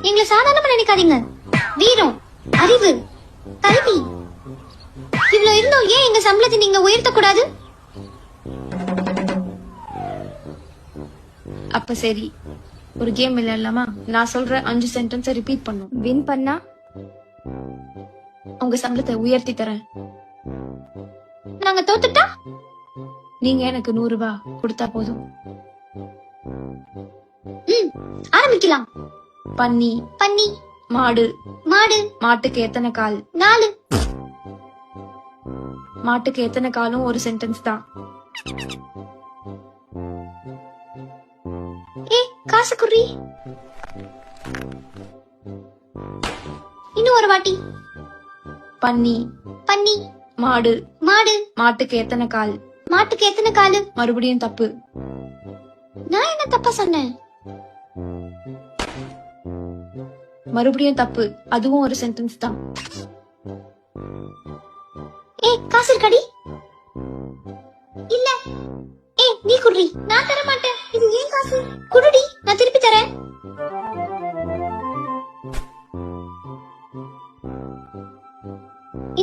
எங்களை சாதாரணமா நினைக்காதீங்க. வீரம், அறிவு, கல்வி இவ்வளவு இருந்தோம் ஏன் எங்க சம்பளத்தை நீங்க உயர்த்த கூடாது? அப்ப சரி, ஒரு கேம் விளையாடலாமா? நான் சொல்ற 5 சென்டென்ஸை ரிப்பீட் பண்ணும். வின் பண்ணா உங்க சம்பளத்தை உயர்த்தி தரேன். நாங்க தோத்துட்டா நீங்க எனக்கு 100 ரூபாய் கொடுத்தா போதும். ஆரம்பிக்கலாம். பன்னி, பன்னி, மாடு, மாடு, மாட்டுக்கு எத்தனை கால்? 4. மாட்டுக்கு எத்தனை காலும் ஒரு சென்டென்ஸ் தான். காசு குறி. இன்னும் ஒரு வாட்டி. பன்னி, பன்னி, மாடு, மாடு, மாட்டுக்கு எத்தனை கால்? மாட்டுக்கு எத்தனை காலு? மறுபடியும் தப்பு. நான் என்ன தப்பா சொன்னேன்? மறுபடியும் தப்பு. அதுவும் ஒரு சென்டென்ஸ் தான். காசு இருக்காடி? இல்ல. நீ குடுறி. நான் தர மாட்டேன். இது ஏன் காசு? குடுடி, நான் திருப்பி தரேன்.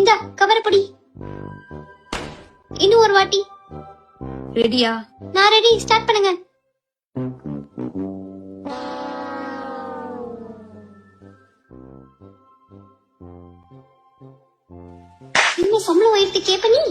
இந்த கவரப்படி. இன்னும் ஒரு வாட்டி. ரெடியா? நான் ரெடி. ஸ்டார்ட் பண்ணுங்க. இன்னும் சம்பளம் உயர்த்தி கேப்ப நீ?